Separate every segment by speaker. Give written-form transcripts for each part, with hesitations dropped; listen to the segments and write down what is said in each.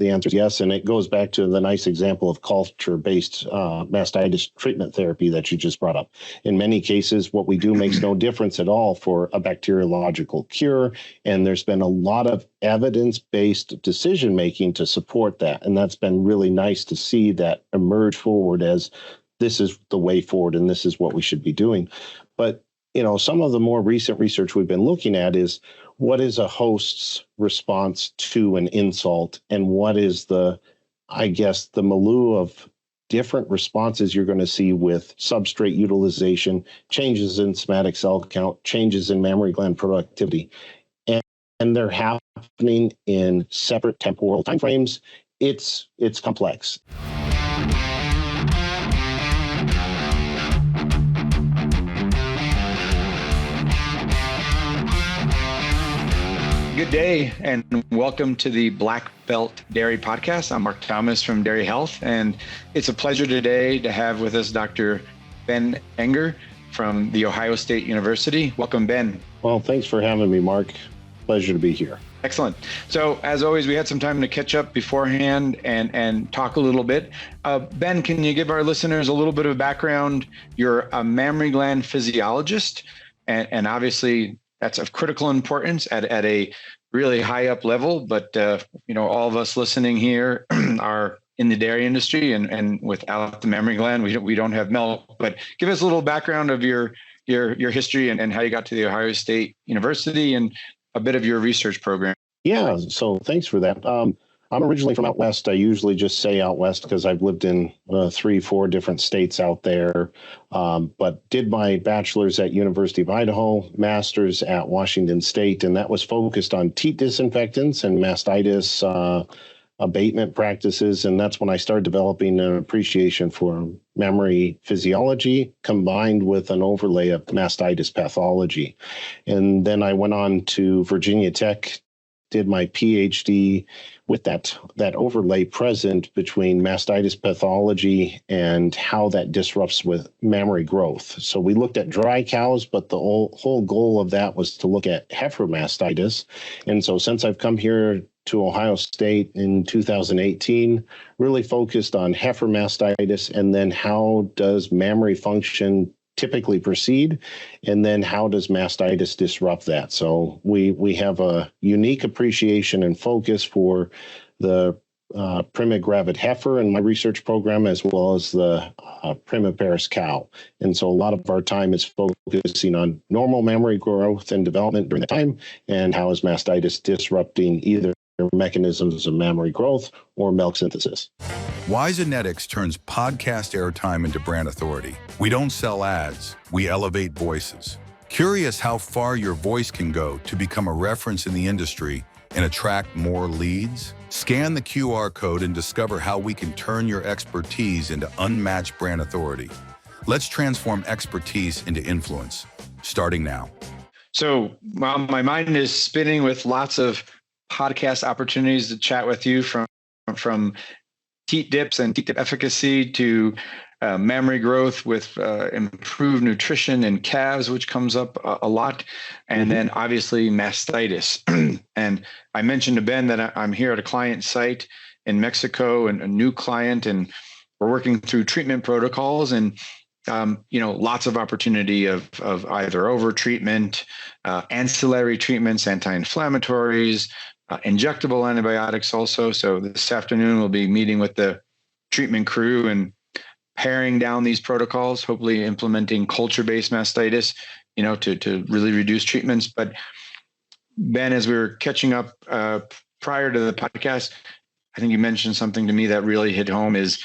Speaker 1: The answer is yes. And it goes back to the nice example of culture-based mastitis treatment therapy that you just brought up. In many cases, what we do makes no difference at all for a bacteriological cure. And there's been a lot of evidence-based decision-making to support that. And that's been really nice to see that emerge forward as this is the way forward and this is what we should be doing. But, some of the more recent research we've been looking at is what is a host's response to an insult and what is the milieu of different responses you're going to see with substrate utilization, changes in somatic cell count, changes in mammary gland productivity. And they're happening in separate temporal timeframes. It's complex.
Speaker 2: Good day and welcome to the Black Belt Dairy Podcast. I'm Mark Thomas from Dairy Health, and it's a pleasure today to have with us Dr. Ben Enger from The Ohio State University. Welcome, Ben.
Speaker 1: Well, thanks for having me, Mark. Pleasure to be here.
Speaker 2: Excellent. So as always, we had some time to catch up beforehand and talk a little bit. Ben, can you give our listeners a little bit of background? You're a mammary gland physiologist, and obviously that's of critical importance at a really high up level. But, all of us listening here are in the dairy industry and without the mammary gland, we don't have milk. But give us a little background of your history and how you got to the Ohio State University and a bit of your research program.
Speaker 1: Yeah, so thanks for that. I'm originally from out west. I usually just say out west because I've lived in 3-4 different states out there, but did my bachelor's at University of Idaho, master's at Washington State, and that was focused on teat disinfectants and mastitis abatement practices. And that's when I started developing an appreciation for mammary physiology combined with an overlay of mastitis pathology. And then I went on to Virginia Tech, did my PhD with that overlay present between mastitis pathology and how that disrupts with mammary growth. So we looked at dry cows, but the whole goal of that was to look at heifer mastitis. And so since I've come here to Ohio State in 2018, really focused on heifer mastitis and then how does mammary function typically proceed, and then how does mastitis disrupt that? So we have a unique appreciation and focus for the primigravid heifer in my research program, as well as the primiparous cow. And so a lot of our time is focusing on normal mammary growth and development during the time, and how is mastitis disrupting either mechanisms of mammary growth or milk synthesis.
Speaker 3: Why Genetics turns podcast airtime into brand authority. We don't sell ads, we elevate voices. Curious how far your voice can go to become a reference in the industry and attract more leads? Scan the QR code and discover how we can turn your expertise into unmatched brand authority. Let's transform expertise into influence, starting now. So
Speaker 2: my mind is spinning with lots of podcast opportunities to chat with you from teat dips and teat dip efficacy to mammary growth with improved nutrition in calves, which comes up a lot. And then obviously mastitis. And I mentioned to Ben that I'm here at a client site in Mexico and a new client, and we're working through treatment protocols and lots of opportunity of either over treatment, ancillary treatments, anti-inflammatories, injectable antibiotics also. So this afternoon, we'll be meeting with the treatment crew and paring down these protocols, hopefully implementing culture-based mastitis, to really reduce treatments. But Ben, as we were catching up prior to the podcast, I think you mentioned something to me that really hit home is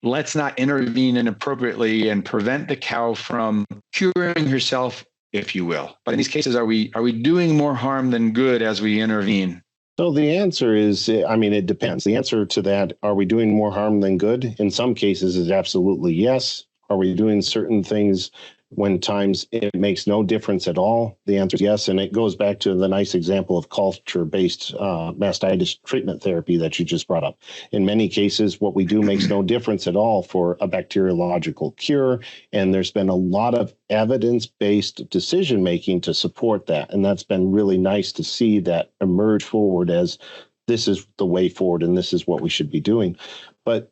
Speaker 2: let's not intervene inappropriately and prevent the cow from curing herself, if you will. But in these cases, are we doing more harm than good as we intervene?
Speaker 1: So the answer is, it depends. The answer to that, are we doing more harm than good? In some cases, is absolutely yes. Are we doing certain things when times it makes no difference at all? The answer is yes. And it goes back to the nice example of culture-based mastitis treatment therapy that you just brought up. In many cases, what we do makes no difference at all for a bacteriological cure. And there's been a lot of evidence-based decision-making to support that. And that's been really nice to see that emerge forward as this is the way forward and this is what we should be doing. But,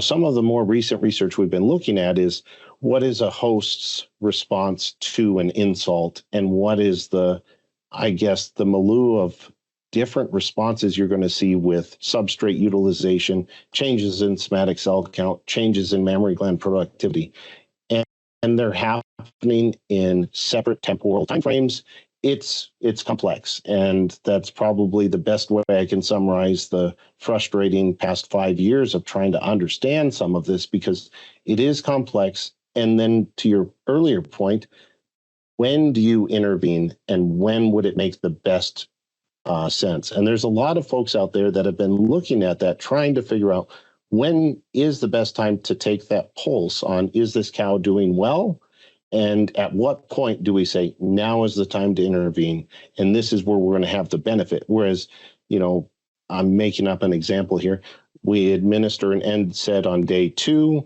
Speaker 1: some of the more recent research we've been looking at is what is a host's response to an insult, and what is the milieu of different responses you're going to see with substrate utilization, changes in somatic cell count, changes in mammary gland productivity. And they're happening in separate temporal timeframes. It's complex. And that's probably the best way I can summarize the frustrating past 5 years of trying to understand some of this, because it is complex. And then to your earlier point, when do you intervene and when would it make the best sense? And there's a lot of folks out there that have been looking at that, trying to figure out when is the best time to take that pulse on, is this cow doing well? And at what point do we say, now is the time to intervene? And this is where we're going to have the benefit. Whereas, I'm making up an example here. We administer an NSAID on day 2.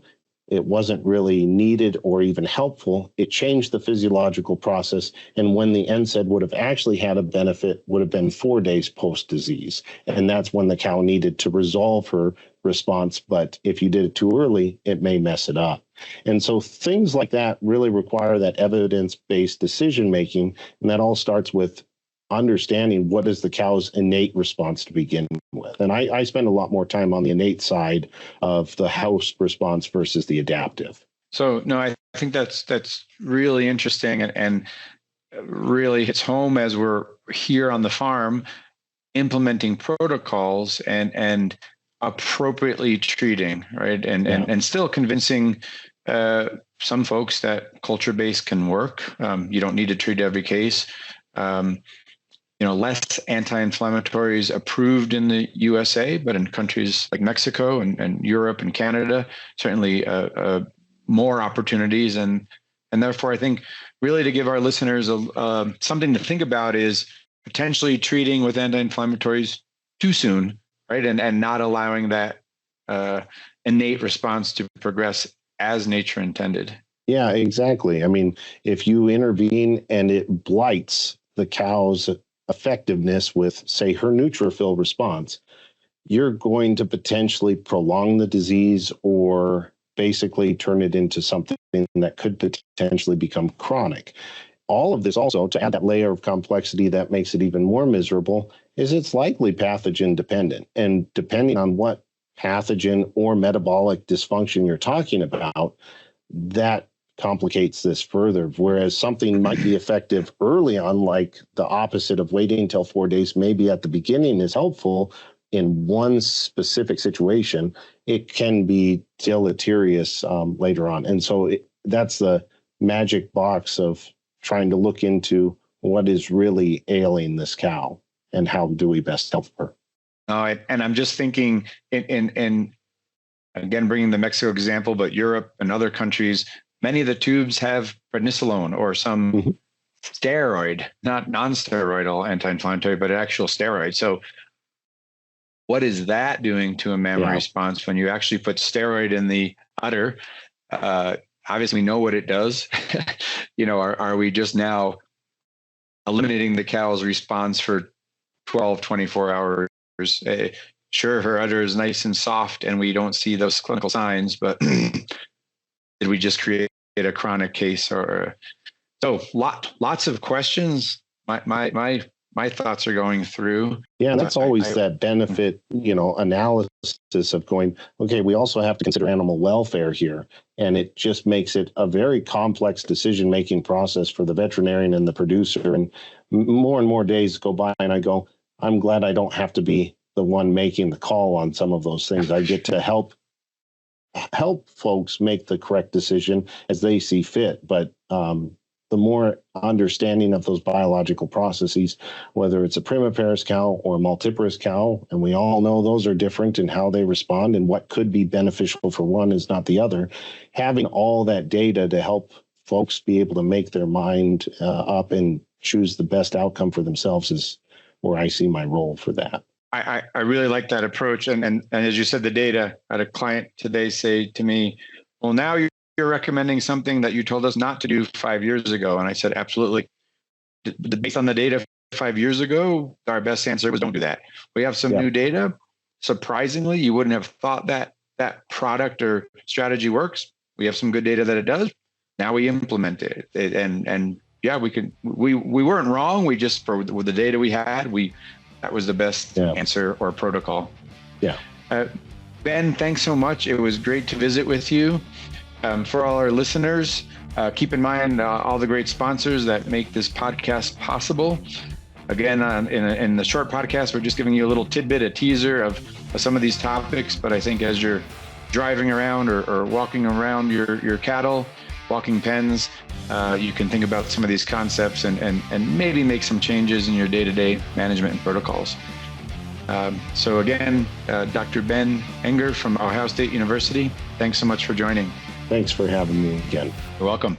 Speaker 1: It wasn't really needed or even helpful. It changed the physiological process. And when the NSAID would have actually had a benefit would have been 4 days post-disease. And that's when the cow needed to resolve her response. But if you did it too early, it may mess it up. And so things like that really require that evidence-based decision-making. And that all starts with understanding what is the cow's innate response to begin with. And I spend a lot more time on the innate side of the host response versus the adaptive.
Speaker 2: So no, I think that's really interesting and really hits home as we're here on the farm implementing protocols and appropriately treating, right? And still convincing some folks that culture-based can work. You don't need to treat every case. Less anti-inflammatories approved in the USA, but in countries like Mexico and Europe and Canada, certainly more opportunities. And therefore, I think really to give our listeners something to think about is potentially treating with anti-inflammatories too soon, right? And not allowing that innate response to progress as nature intended.
Speaker 1: Yeah, exactly. I mean, if you intervene and it blights the cow's effectiveness with, say, her neutrophil response, you're going to potentially prolong the disease or basically turn it into something that could potentially become chronic. All of this also, to add that layer of complexity that makes it even more miserable, is it's likely pathogen dependent. And depending on what pathogen or metabolic dysfunction you're talking about, that complicates this further. Whereas something might be effective early on, like the opposite of waiting until 4 days, maybe at the beginning is helpful in one specific situation, it can be deleterious later on. And so that's the magic box of trying to look into what is really ailing this cow and how do we best help her.
Speaker 2: And I'm just thinking in again, bringing the Mexico example, but Europe and other countries, many of the tubes have prednisolone or some steroid, not non-steroidal anti-inflammatory, but actual steroid. So what is that doing to a mammary response when you actually put steroid in the udder? Obviously, we know what it does. Are we just now eliminating the cow's response for 12, 24 hours? Sure, her udder is nice and soft and we don't see those clinical signs, but did we just create a chronic case? So lots of questions. My thoughts are going through.
Speaker 1: Yeah, and that's always that benefit, analysis of going, okay, we also have to consider animal welfare here. And it just makes it a very complex decision-making process for the veterinarian and the producer. And more and more days go by and I go, I'm glad I don't have to be the one making the call on some of those things. I get to help folks make the correct decision as they see fit. But the more understanding of those biological processes, whether it's a primiparous cow or a multiparous cow, and we all know those are different in how they respond and what could be beneficial for one is not the other, having all that data to help folks be able to make their mind up and choose the best outcome for themselves is where I see my role for that.
Speaker 2: I really like that approach. And as you said, the data, I had a client today say to me, well, now you're recommending something that you told us not to do 5 years ago. And I said, absolutely. Based on the data 5 years ago, our best answer was don't do that. We have some new data. Surprisingly, you wouldn't have thought that that product or strategy works. We have some good data that it does. Now we implement it. We weren't wrong. We just, with the data we had, that was the best answer or protocol.
Speaker 1: Yeah.
Speaker 2: Ben, thanks so much. It was great to visit with you. For all our listeners, keep in mind all the great sponsors that make this podcast possible. Again, in the short podcast, we're just giving you a little tidbit, a teaser of some of these topics. But I think as you're driving around or walking around your cattle, walking pens, you can think about some of these concepts and maybe make some changes in your day-to-day management and protocols. So again, Dr. Ben Enger from Ohio State University, thanks so much for joining.
Speaker 1: Thanks for having me again.
Speaker 2: You're welcome.